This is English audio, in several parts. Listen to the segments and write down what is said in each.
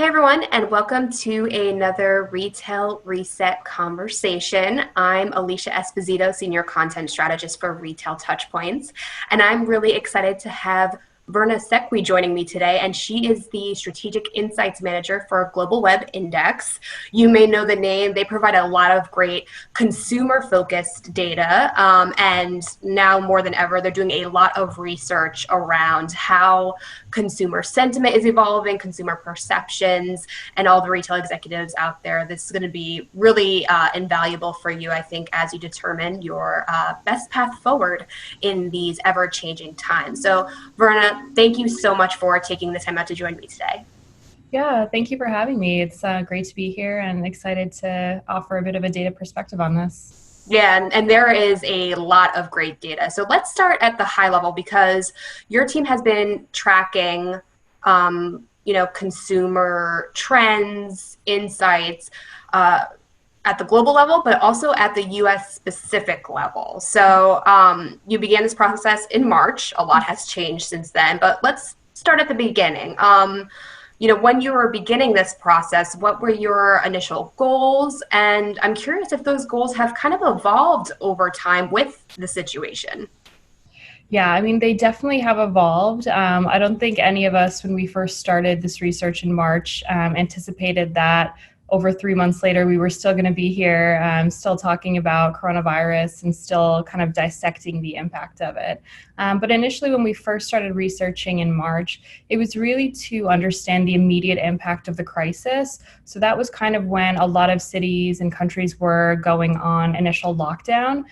Hey everyone, and welcome to another Retail Reset conversation. I'm Alicia Esposito, Senior Content Strategist for Retail Touchpoints, and I'm really excited to have Virna Sekuj joining me today, and she is the Strategic Insights Manager for GlobalWebIndex. You may know the name. They provide a lot of great consumer-focused data, and now more than ever, they're doing a lot of research around how consumer sentiment is evolving, consumer perceptions, and all the retail executives out there. This is going to be really invaluable for you, I think, as you determine your best path forward in these ever-changing times. So, Virna, thank you so much for taking the time out to join me today. Yeah, thank you for having me. It's great to be here and excited to offer a bit of a data perspective on this. Yeah, and there is a lot of great data. So let's start at the high level because your team has been tracking, consumer trends, insights at the global level, but also at the U.S. specific level. So you began this process in March. A lot has changed since then, but let's start at the beginning. When you were beginning this process, what were your initial goals? And I'm curious if those goals have kind of evolved over time with the situation. Yeah, I mean, they definitely have evolved. I don't think any of us, when we first started this research in March, anticipated that over 3 months later, we were still going to be here, still talking about coronavirus and still kind of dissecting the impact of it. But initially, when we first started researching in March, it was really to understand the immediate impact of the crisis. So that was kind of when a lot of cities and countries were going on initial lockdown.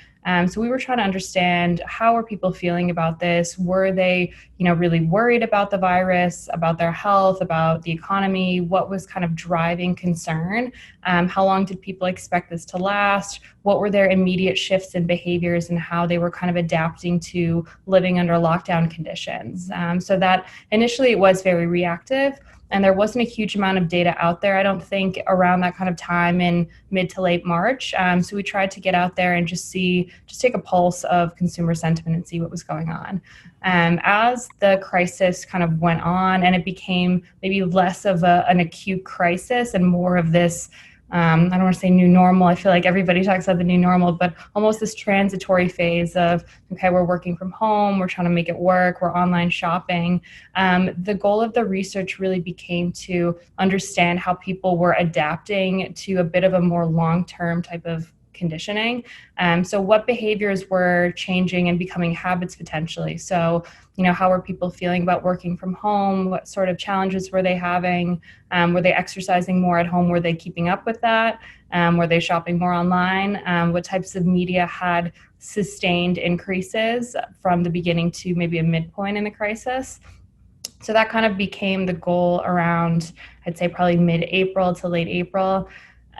So we were trying to understand, how are people feeling about this? Were they, really worried about the virus, about their health, about the economy? What was kind of driving concern? How long did people expect this to last? What were their immediate shifts in behaviors and how they were kind of adapting to living under lockdown conditions? So that initially it was very reactive. And there wasn't a huge amount of data out there, I don't think, around that kind of time in mid to late March. So we tried to get out there and just take a pulse of consumer sentiment and see what was going on. As the crisis kind of went on and it became maybe less of an acute crisis and more of this, I don't want to say new normal. I feel like everybody talks about the new normal, but almost this transitory phase of, okay, we're working from home, we're trying to make it work, we're online shopping. The goal of the research really became to understand how people were adapting to a bit of a more long-term type of conditioning. So what behaviors were changing and becoming habits potentially? So, how were people feeling about working from home? What sort of challenges were they having? Were they exercising more at home? Were they keeping up with that? Were they shopping more online? What types of media had sustained increases from the beginning to maybe a midpoint in the crisis? So that kind of became the goal around, I'd say probably mid-April to late April.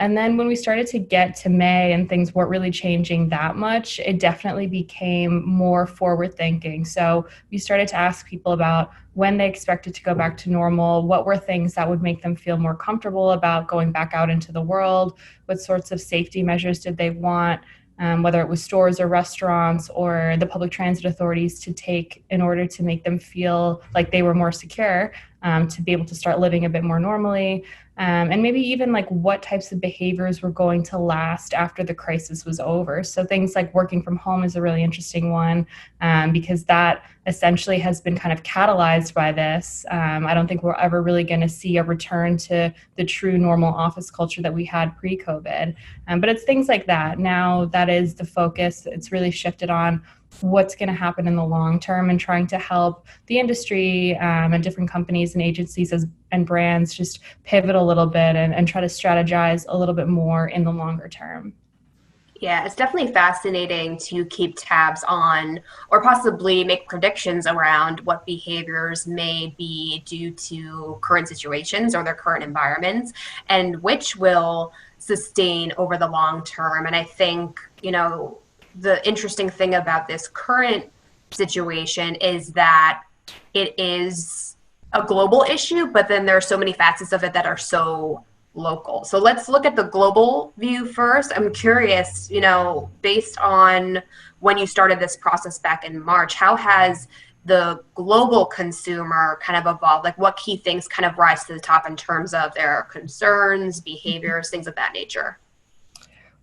And then when we started to get to May and things weren't really changing that much, it definitely became more forward thinking. So we started to ask people about when they expected to go back to normal, what were things that would make them feel more comfortable about going back out into the world, what sorts of safety measures did they want, whether it was stores or restaurants or the public transit authorities to take in order to make them feel like they were more secure, to be able to start living a bit more normally. And maybe even like what types of behaviors were going to last after the crisis was over. So things like working from home is a really interesting one, because that essentially has been kind of catalyzed by this. I don't think we're ever really going to see a return to the true normal office culture that we had pre-COVID. But it's things like that. Now that is the focus. It's really shifted on what's going to happen in the long term and trying to help the industry and different companies and agencies and brands just pivot a little bit and try to strategize a little bit more in the longer term. Yeah, it's definitely fascinating to keep tabs on or possibly make predictions around what behaviors may be due to current situations or their current environments and which will sustain over the long term. And I think, the interesting thing about this current situation is that it is a global issue, but then there are so many facets of it that are so local. So let's look at the global view first. I'm curious, based on when you started this process back in March, how has the global consumer kind of evolve? Like what key things kind of rise to the top in terms of their concerns, behaviors, things of that nature?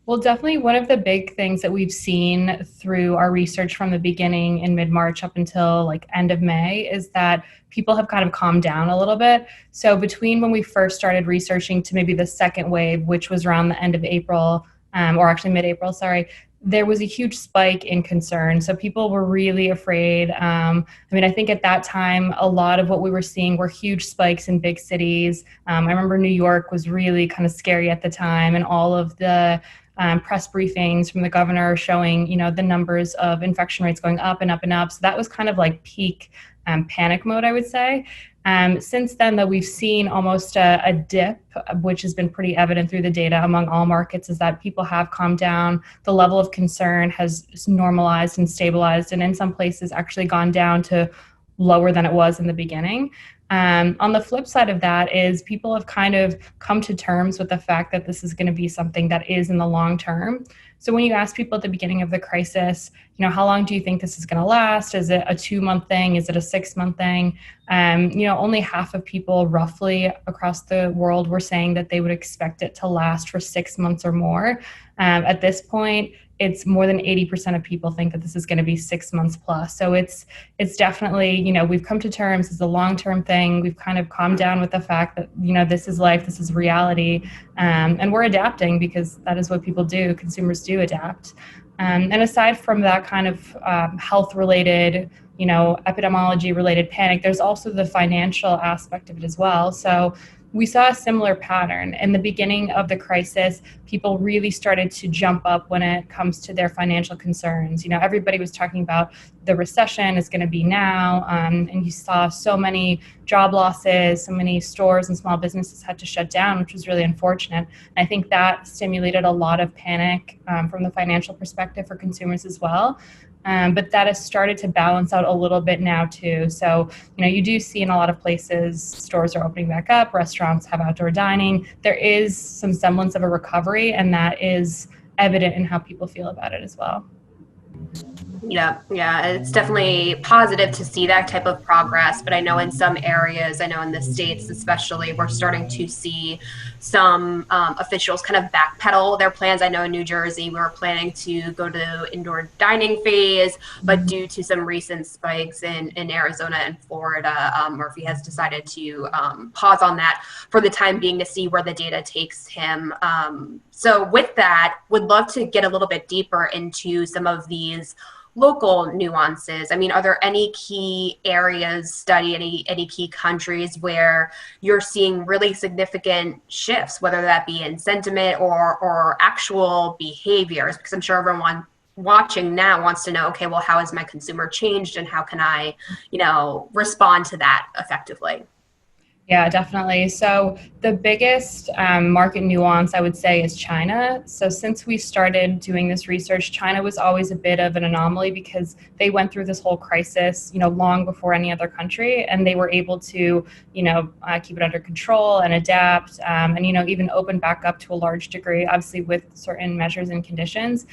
Well, definitely one of the big things that we've seen through our research from the beginning in mid-March up until like end of May is that people have kind of calmed down a little bit. So between when we first started researching to maybe the second wave, which was around the end of April, or actually mid-April, sorry, there was a huge spike in concern. So people were really afraid. I think at that time, a lot of what we were seeing were huge spikes in big cities. I remember New York was really kind of scary at the time, and all of the press briefings from the governor showing, the numbers of infection rates going up and up and up. So that was kind of like peak panic mode, I would say. Since then, though, we've seen almost a dip, which has been pretty evident through the data among all markets, is that people have calmed down. The level of concern has normalized and stabilized, and in some places actually gone down to lower than it was in the beginning. On the flip side of that is people have kind of come to terms with the fact that this is going to be something that is in the long term. So when you ask people at the beginning of the crisis, how long do you think this is going to last? Is it a 2-month thing? Is it a 6-month thing? Only half of people roughly across the world were saying that they would expect it to last for 6 months or more. At this point, it's more than 80% of people think that this is going to be 6 months plus. So it's definitely, we've come to terms as a long-term thing. We've kind of calmed down with the fact that, this is life, this is reality. And we're adapting because that is what people do. Consumers do adapt. And aside from that kind of health-related, epidemiology-related panic, there's also the financial aspect of it as well. So we saw a similar pattern. In the beginning of the crisis, people really started to jump up when it comes to their financial concerns. Everybody was talking about the recession is going to be now, and you saw so many job losses, so many stores and small businesses had to shut down, which was really unfortunate. And I think that stimulated a lot of panic from the financial perspective for consumers as well. But that has started to balance out a little bit now too. So, you do see in a lot of places, stores are opening back up, restaurants have outdoor dining. There is some semblance of a recovery, and that is evident in how people feel about it as well. Yeah, it's definitely positive to see that type of progress. But I know in some areas, I know in the States especially, we're starting to see some officials kind of backpedal their plans. I know in New Jersey, we were planning to go to the indoor dining phase, but due to some recent spikes in Arizona and Florida, Murphy has decided to pause on that for the time being to see where the data takes him. So with that, would love to get a little bit deeper into some of these local nuances. I mean, are there any key areas any key countries where you're seeing really significant shifts, whether that be in sentiment or actual behaviors? Because I'm sure everyone watching now wants to know, okay, well, how has my consumer changed and how can I, respond to that effectively? Yeah, definitely. So the biggest market nuance, I would say, is China. So since we started doing this research, China was always a bit of an anomaly because they went through this whole crisis, long before any other country, and they were able to, keep it under control and adapt, and even open back up to a large degree, obviously with certain measures and conditions,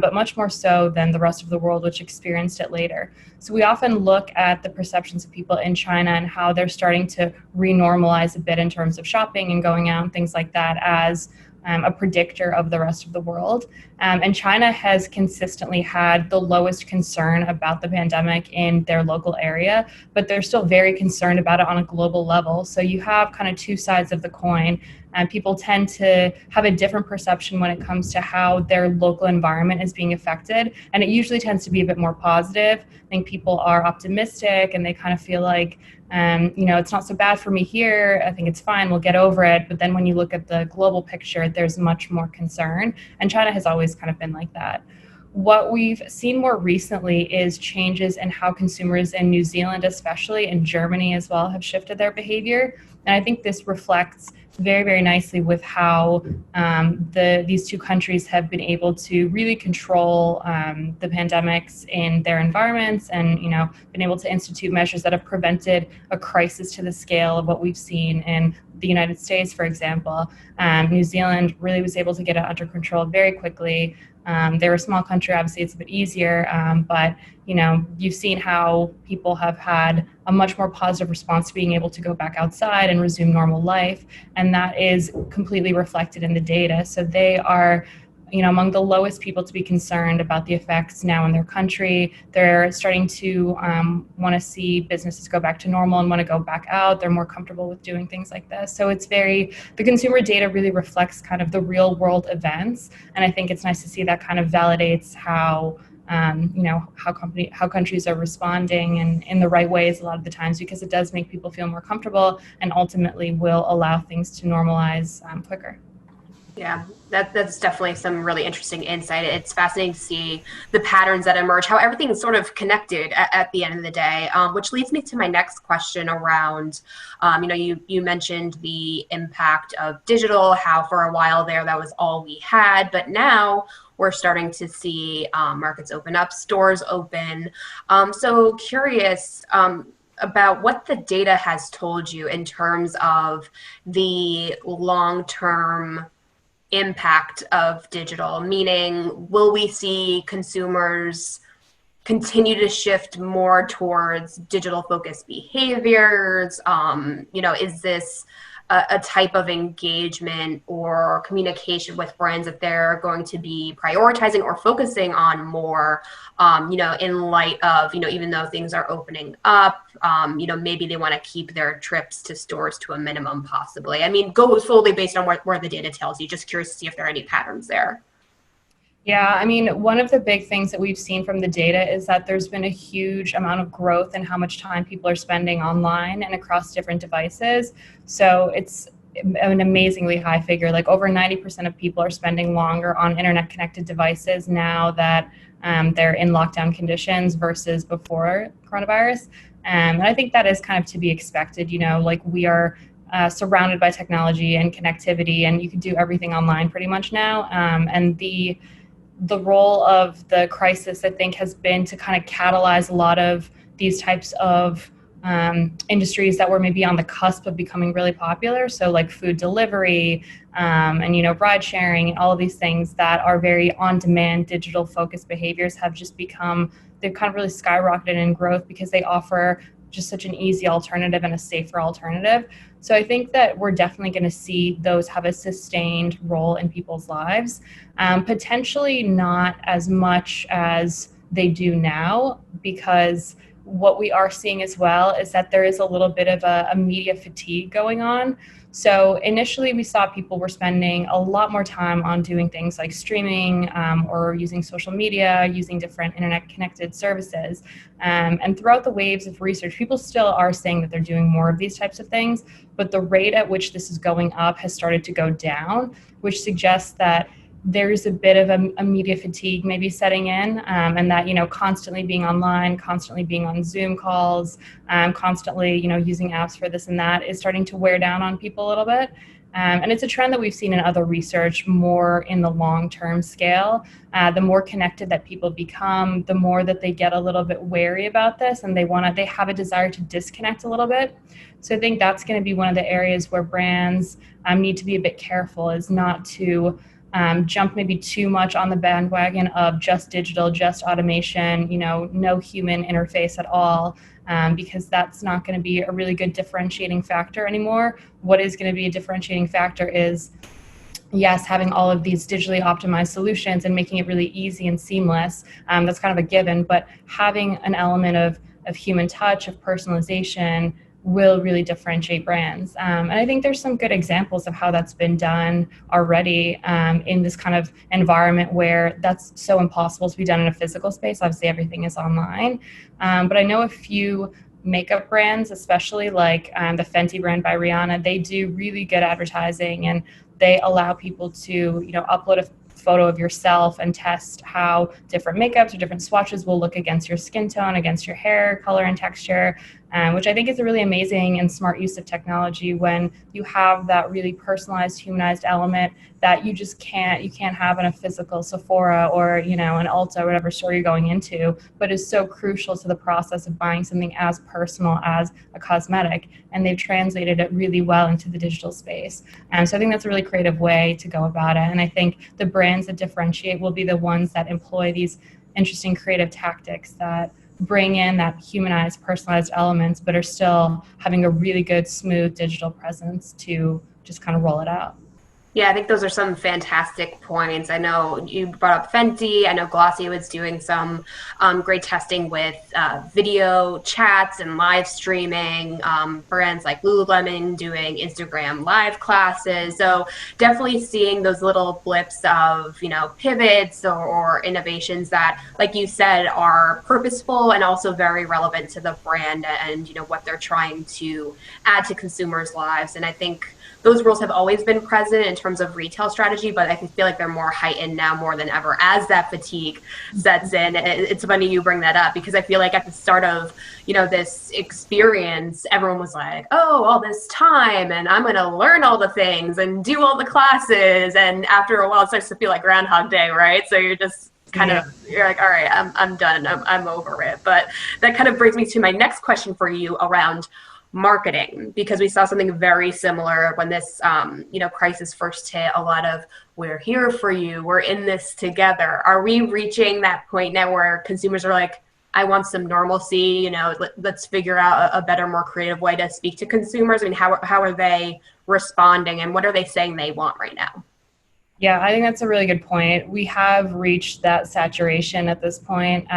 but much more so than the rest of the world, which experienced it later. So we often look at the perceptions of people in China and how they're starting to normalize a bit in terms of shopping and going out and things like that as a predictor of the rest of the world. And China has consistently had the lowest concern about the pandemic in their local area, but they're still very concerned about it on a global level. So you have kind of two sides of the coin. And people tend to have a different perception when it comes to how their local environment is being affected. And it usually tends to be a bit more positive. I think people are optimistic and they kind of feel like, it's not so bad for me here. I think it's fine. We'll get over it. But then when you look at the global picture, there's much more concern. And China has always kind of been like that. What we've seen more recently is changes in how consumers in New Zealand, especially, and Germany as well, have shifted their behavior. And I think this reflects very, very nicely with how these two countries have been able to really control the pandemics in their environments and, been able to institute measures that have prevented a crisis to the scale of what we've seen in the United States, for example. New Zealand really was able to get it under control very quickly. They're a small country, obviously it's a bit easier, but you've seen how people have had a much more positive response to being able to go back outside and resume normal life. And that is completely reflected in the data. So they are among the lowest people to be concerned about the effects now in their country. They're starting to want to see businesses go back to normal and want to go back out. They're more comfortable with doing things like this. So the consumer data really reflects kind of the real world events. And I think it's nice to see that kind of validates how how countries are responding and in the right ways a lot of the times, because it does make people feel more comfortable and ultimately will allow things to normalize quicker. Yeah, that's definitely some really interesting insight. It's fascinating to see the patterns that emerge, how everything is sort of connected at the end of the day, which leads me to my next question around, you mentioned the impact of digital, how for a while there that was all we had, but now we're starting to see markets open up, stores open. So curious about what the data has told you in terms of the long-term impact of digital, meaning will we see consumers continue to shift more towards digital focused behaviors? Is this a type of engagement or communication with brands that they're going to be prioritizing or focusing on more, in light of, even though things are opening up, maybe they want to keep their trips to stores to a minimum possibly. I mean, go solely based on where the data tells you. Just curious to see if there are any patterns there. Yeah, I mean, one of the big things that we've seen from the data is that there's been a huge amount of growth in how much time people are spending online and across different devices. So it's an amazingly high figure. Like over 90% of people are spending longer on internet connected devices now that they're in lockdown conditions versus before coronavirus. And I think that is kind of to be expected. Like we are surrounded by technology and connectivity, and you can do everything online pretty much now. And the role of the crisis, I think, has been to kind of catalyze a lot of these types of industries that were maybe on the cusp of becoming really popular. So like food delivery and, ride sharing and all of these things that are very on-demand, digital focused behaviors they've kind of really skyrocketed in growth because they offer just such an easy alternative and a safer alternative. So I think that we're definitely going to see those have a sustained role in people's lives, potentially not as much as they do now, because what we are seeing as well is that there is a little bit of a media fatigue going on. So initially we saw people were spending a lot more time on doing things like streaming or using social media, using different internet connected services. And throughout the waves of research, people still are saying that they're doing more of these types of things, but the rate at which this is going up has started to go down, which suggests that there's a bit of a media fatigue maybe setting in, and that, constantly being online, constantly being on Zoom calls, constantly, using apps for this and that is starting to wear down on people a little bit. And it's a trend that we've seen in other research more in the long-term scale. The more connected that people become, the more that they get a little bit wary about this, and they have a desire to disconnect a little bit. So I think that's going to be one of the areas where brands need to be a bit careful, is not to jump maybe too much on the bandwagon of just digital, just automation, no human interface at all, because that's not going to be a really good differentiating factor anymore. What is going to be a differentiating factor is, yes, having all of these digitally optimized solutions and making it really easy and seamless. That's kind of a given, but having an element of human touch, of personalization, will really differentiate brands. And I think there's some good examples of how that's been done already in this kind of environment where that's so impossible to be done in a physical space. Obviously, everything is online. But I know a few makeup brands, especially like the Fenty brand by Rihanna, they do really good advertising, and they allow people to, upload a photo of yourself and test how different makeups or different swatches will look against your skin tone, against your hair color and texture, which I think is a really amazing and smart use of technology when you have that really personalized, humanized element that you can't have in a physical Sephora or, an Ulta or whatever store you're going into, but is so crucial to the process of buying something as personal as a cosmetic. And they've translated it really well into the digital space. So I think that's a really creative way to go about it. And I think the brands that differentiate will be the ones that employ these interesting creative tactics that bring in that humanized, personalized elements, but are still having a really good, smooth digital presence to just kind of roll it out. Yeah, I think those are some fantastic points. I know you brought up Fenty. I know Glossy was doing some great testing with video chats and live streaming. Brands like Lululemon doing Instagram live classes. So definitely seeing those little blips of, pivots or innovations that, like you said, are purposeful and also very relevant to the brand and, what they're trying to add to consumers' lives. And I think those rules have always been present in terms of retail strategy, but I feel like they're more heightened now more than ever as that fatigue sets in. It's funny you bring that up because I feel like at the start of, this experience, everyone was like, oh, all this time and I'm going to learn all the things and do all the classes. And after a while, it starts to feel like Groundhog Day, right? So you're just you're like, all right, I'm done. I'm over it. But that kind of brings me to my next question for you around marketing, because we saw something very similar when this crisis first hit. A lot of, we're here for you, we're in this together. Are we reaching that point now where consumers are like, I want some normalcy, let's figure out a better, more creative way to speak to consumers? I mean, how are they responding and what are they saying they want right now? Yeah, I think that's a really good point. We have reached that saturation at this point.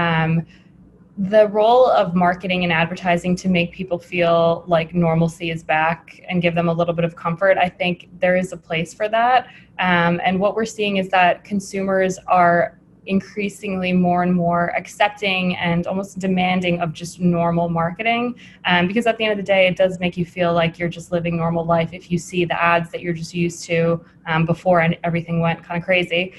The role of marketing and advertising to make people feel like normalcy is back and give them a little bit of comfort, I think there is a place for that. And what we're seeing is that consumers are increasingly more and more accepting and almost demanding of just normal marketing, because at the end of the day, it does make you feel like you're just living normal life if you see the ads that you're just used to before and everything went kind of crazy.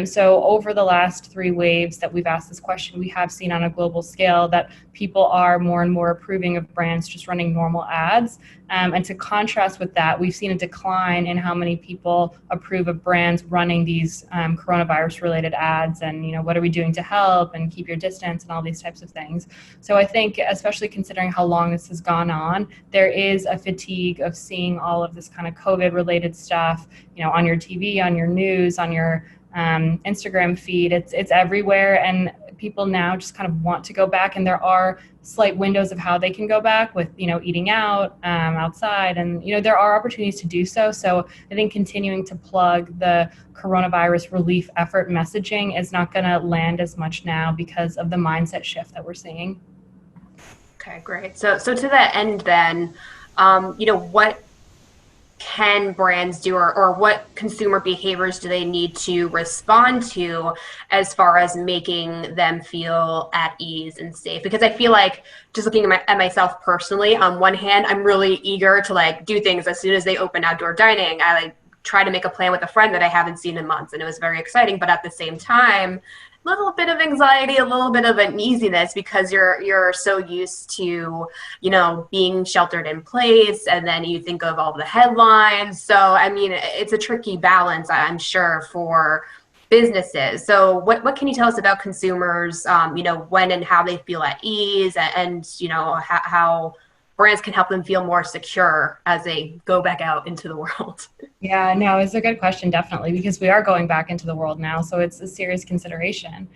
So over the last 3 waves that we've asked this question, we have seen on a global scale that people are more and more approving of brands just running normal ads. And to contrast with that, we've seen a decline in how many people approve of brands running these coronavirus-related ads and, what are we doing to help and keep your distance and all these types of things. So I think, especially considering how long this has gone on, there is a fatigue of seeing all of this kind of COVID-related stuff, on your TV, on your news, on your Instagram feed. It's everywhere, and people now just kind of want to go back, and there are slight windows of how they can go back with eating out outside, and there are opportunities to do so. So I think continuing to plug the coronavirus relief effort messaging is not going to land as much now because of the mindset shift that we're seeing. Okay, great. So to that end then, what can brands do, or what consumer behaviors do they need to respond to as far as making them feel at ease and safe? Because I feel like, just looking at myself personally, on one hand, I'm really eager to do things as soon as they open outdoor dining. I try to make a plan with a friend that I haven't seen in months, and it was very exciting. But at the same time, little bit of anxiety, a little bit of uneasiness, because you're so used to, being sheltered in place, and then you think of all the headlines. So, I mean, it's a tricky balance, I'm sure, for businesses. So what can you tell us about consumers, when and how they feel at ease, and how brands can help them feel more secure as they go back out into the world? Yeah, no, it's a good question, definitely, because we are going back into the world now, so it's a serious consideration.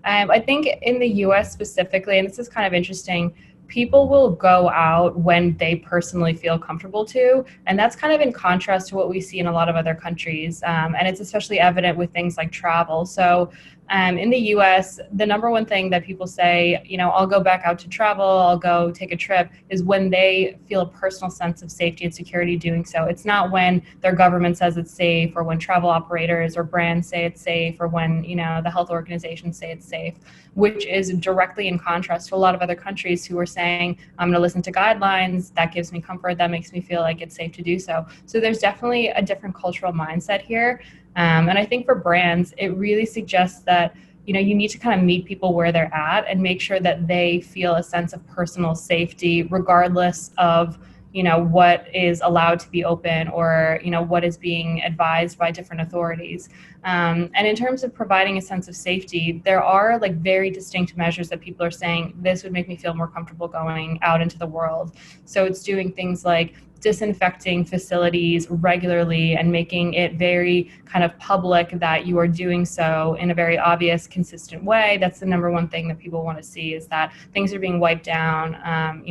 I think in the US specifically, and this is kind of interesting, people will go out when they personally feel comfortable to, and that's kind of in contrast to what we see in a lot of other countries, and it's especially evident with things like travel. So in the US, the number one thing that people say, I'll go back out to travel, I'll go take a trip, is when they feel a personal sense of safety and security doing so. It's not when their government says it's safe, or when travel operators or brands say it's safe, or when, the health organizations say it's safe, which is directly in contrast to a lot of other countries who are saying, I'm going to listen to guidelines, that gives me comfort, that makes me feel like it's safe to do so. So there's definitely a different cultural mindset here. And I think for brands, it really suggests that, you need to kind of meet people where they're at and make sure that they feel a sense of personal safety, regardless of, what is allowed to be open, or, what is being advised by different authorities. And in terms of providing a sense of safety, there are very distinct measures that people are saying, this would make me feel more comfortable going out into the world. So it's doing things like disinfecting facilities regularly and making it very kind of public that you are doing so in a very obvious, consistent way. That's the number one thing that people want to see, is that things are being wiped down.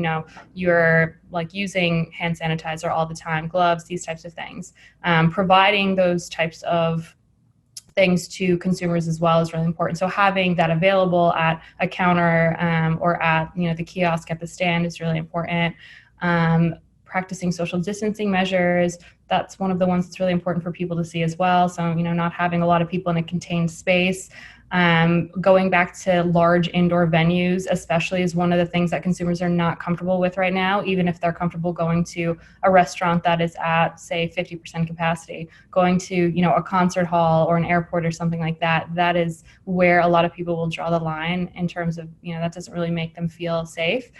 You're like using hand sanitizer all the time, gloves, these types of things. Providing those types of things to consumers as well is really important. So having that available at a counter or at the kiosk at the stand is really important. Practicing social distancing measures, that's one of the ones that's really important for people to see as well. So not having a lot of people in a contained space. Going back to large indoor venues especially is one of the things that consumers are not comfortable with right now, even if they're comfortable going to a restaurant that is at, say, 50% capacity. Going to a concert hall or an airport or something like that, that is where a lot of people will draw the line in terms of that doesn't really make them feel safe.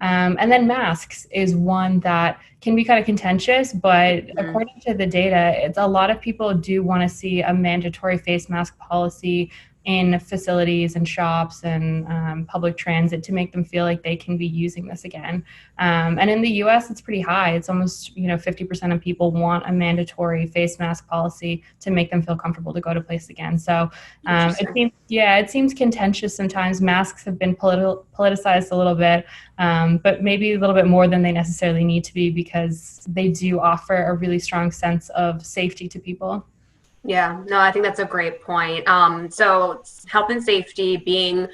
And then masks is one that can be kind of contentious, but according to the data, it's a lot of people do want to see a mandatory face mask policy in facilities and shops and public transit to make them feel like they can be using this again. And in the US, it's pretty high. It's almost 50% of people want a mandatory face mask policy to make them feel comfortable to go to place again. So it seems contentious sometimes. Masks have been politicized a little bit, but maybe a little bit more than they necessarily need to be, because they do offer a really strong sense of safety to people. Yeah, no, I think that's a great point. So health and safety, being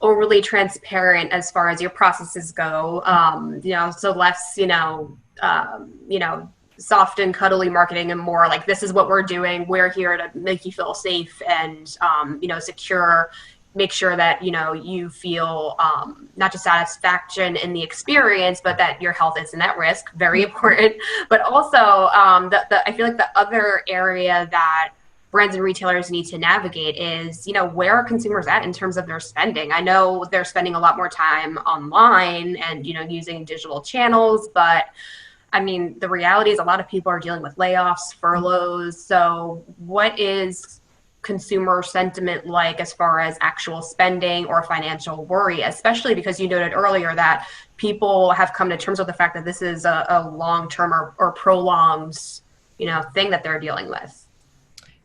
overly transparent as far as your processes go, so less, soft and cuddly marketing, and more like, this is what we're doing. We're here to make you feel safe and, secure. Make sure that you feel not just satisfaction in the experience, but that your health isn't at risk. Very important. But also, I feel like the other area that brands and retailers need to navigate is, where are consumers at in terms of their spending? I know they're spending a lot more time online and using digital channels, but I mean, the reality is a lot of people are dealing with layoffs, furloughs. So what is consumer sentiment like as far as actual spending or financial worry, especially because you noted earlier that people have come to terms with the fact that this is a long-term or prolonged, thing that they're dealing with?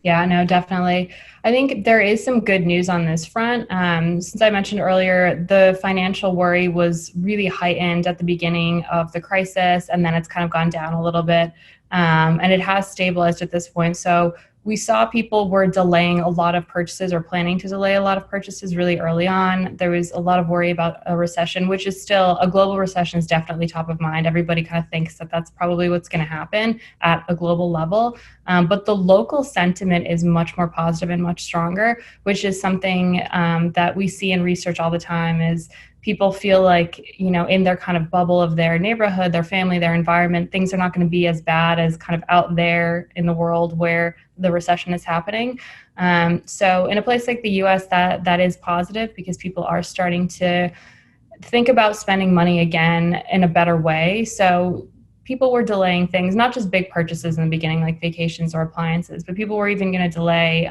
Yeah, no, definitely. I think there is some good news on this front. Since I mentioned earlier, the financial worry was really heightened at the beginning of the crisis, and then it's kind of gone down a little bit, and it has stabilized at this point. So we saw people were delaying a lot of purchases or planning to delay a lot of purchases really early on. There was a lot of worry about a recession, which is still, a global recession is definitely top of mind. Everybody kind of thinks that that's probably what's going to happen at a global level. But the local sentiment is much more positive and much stronger, which is something that we see in research all the time. Is people feel like, in their kind of bubble of their neighborhood, their family, their environment, things are not going to be as bad as kind of out there in the world where the recession is happening. So in a place like the US, that is positive, because people are starting to think about spending money again in a better way. So people were delaying things, not just big purchases in the beginning, like vacations or appliances, but people were even going to delay,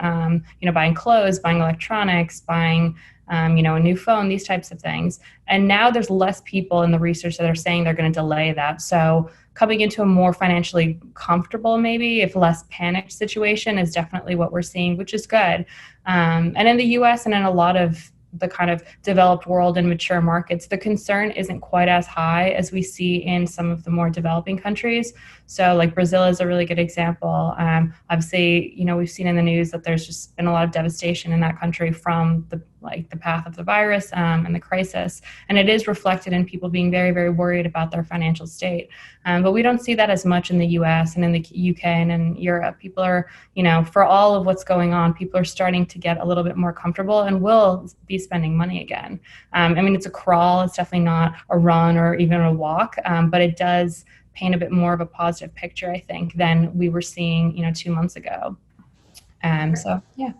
buying clothes, buying electronics, buying a new phone, these types of things. And now there's less people in the research that are saying they're going to delay that. So coming into a more financially comfortable, maybe if less panicked situation, is definitely what we're seeing, which is good. And in the US and in a lot of the kind of developed world and mature markets, the concern isn't quite as high as we see in some of the more developing countries. So like Brazil is a really good example. Obviously, we've seen in the news that there's just been a lot of devastation in that country from the path of the virus and the crisis. And it is reflected in people being very, very worried about their financial state. But we don't see that as much in the US and in the UK and in Europe. People are, for all of what's going on, people are starting to get a little bit more comfortable and will be spending money again. It's a crawl. It's definitely not a run or even a walk, but it does paint a bit more of a positive picture, I think, than we were seeing, 2 months ago. So, yeah.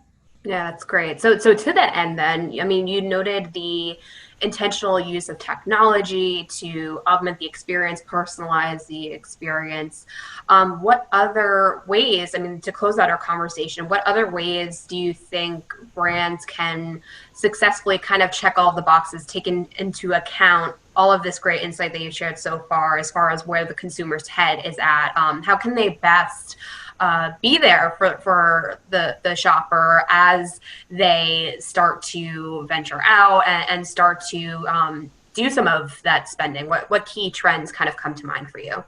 Yeah, that's great. So to that end then, you noted the intentional use of technology to augment the experience, personalize the experience. What other ways, to close out our conversation, what other ways do you think brands can successfully kind of check all the boxes, taking into account all of this great insight that you shared so far as where the consumer's head is at, how can they best be there for the shopper as they start to venture out and start to do some of that spending? What key trends kind of come to mind for you?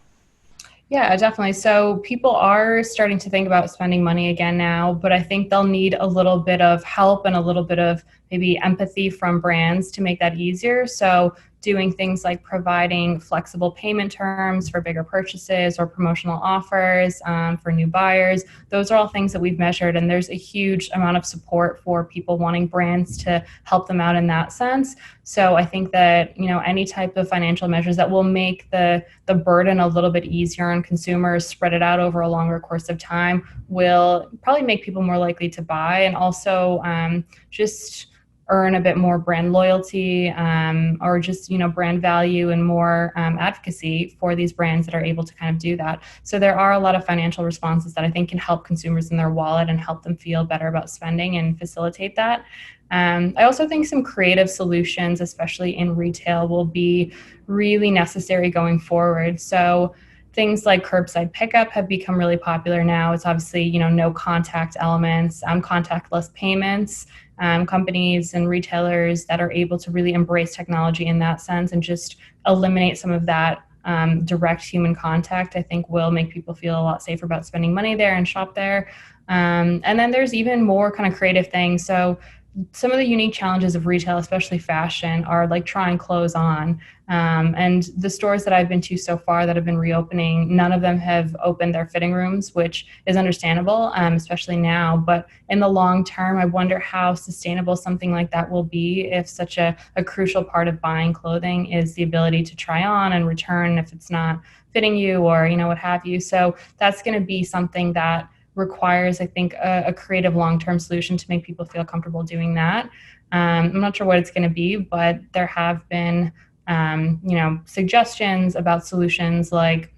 Yeah, definitely. So people are starting to think about spending money again now, but I think they'll need a little bit of help and a little bit of maybe empathy from brands to make that easier. So doing things like providing flexible payment terms for bigger purchases or promotional offers for new buyers. Those are all things that we've measured, and there's a huge amount of support for people wanting brands to help them out in that sense. So I think that, any type of financial measures that will make the burden a little bit easier on consumers, spread it out over a longer course of time, will probably make people more likely to buy, and also just earn a bit more brand loyalty, or just brand value and more advocacy for these brands that are able to kind of do that. So there are a lot of financial responses that I think can help consumers in their wallet and help them feel better about spending and facilitate that. I also think some creative solutions, especially in retail, will be really necessary going forward. So things like curbside pickup have become really popular now. It's obviously, no contact elements, contactless payments. Companies and retailers that are able to really embrace technology in that sense and just eliminate some of that direct human contact, I think will make people feel a lot safer about spending money there and shop there. And then there's even more kind of creative things. So some of the unique challenges of retail, especially fashion, are like trying clothes on. And the stores that I've been to so far that have been reopening, none of them have opened their fitting rooms, which is understandable, especially now. But in the long term, I wonder how sustainable something like that will be if such a crucial part of buying clothing is the ability to try on and return if it's not fitting you or, what have you. So that's going to be something that requires, I think, a creative long-term solution to make people feel comfortable doing that. I'm not sure what it's going to be, but there have been, suggestions about solutions like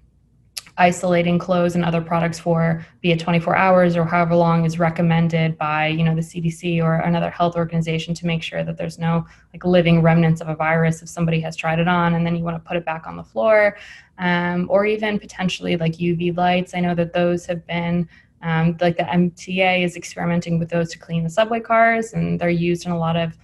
isolating clothes and other products for be it 24 hours or however long is recommended by the CDC or another health organization to make sure that there's no like living remnants of a virus if somebody has tried it on and then you want to put it back on the floor, or even potentially like UV lights. I know that those have been like the MTA is experimenting with those to clean the subway cars, and they're used in a lot of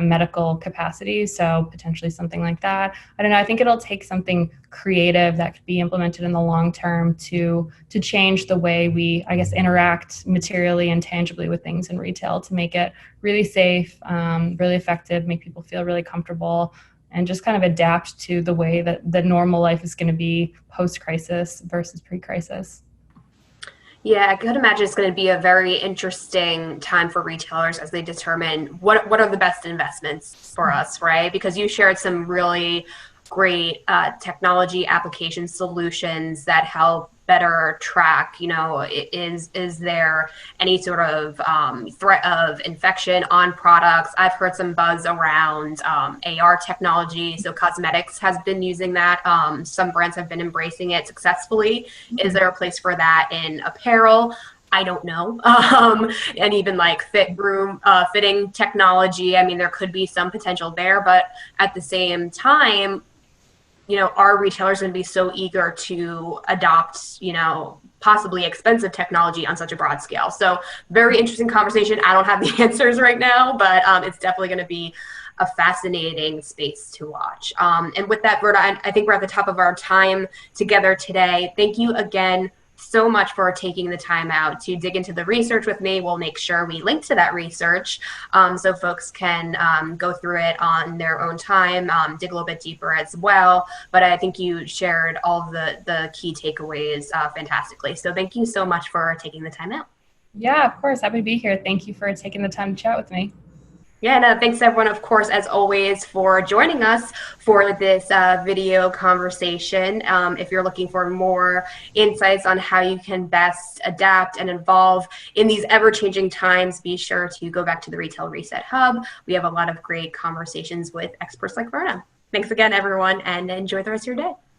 medical capacities. So potentially something like that. I don't know. I think it'll take something creative that could be implemented in the long term to change the way we, I guess, interact materially and tangibly with things in retail to make it really safe, really effective, make people feel really comfortable, and just kind of adapt to the way that the normal life is going to be post-crisis versus pre-crisis. Yeah, I could imagine it's going to be a very interesting time for retailers as they determine what are the best investments for us, right? Because you shared some really great technology application solutions that help better track, is there any sort of threat of infection on products? I've heard some buzz around AR technology. So cosmetics has been using that. Some brands have been embracing it successfully. Is there a place for that in apparel? I don't know. And even like fitting technology. I mean, there could be some potential there, but at the same time, are retailers going to be so eager to adopt, possibly expensive technology on such a broad scale? So very interesting conversation. I don't have the answers right now, but it's definitely going to be a fascinating space to watch. And with that, Virna, I think we're at the top of our time together today. Thank you again so much for taking the time out to dig into the research with me. We'll make sure we link to that research so folks can go through it on their own time, dig a little bit deeper as well. But I think you shared all the key takeaways fantastically. So thank you so much for taking the time out. Yeah, of course. Happy to be here. Thank you for taking the time to chat with me. Yeah, no, thanks everyone, of course, as always, for joining us for this video conversation. If you're looking for more insights on how you can best adapt and evolve in these ever-changing times, be sure to go back to the Retail Reset Hub. We have a lot of great conversations with experts like Virna. Thanks again, everyone, and enjoy the rest of your day.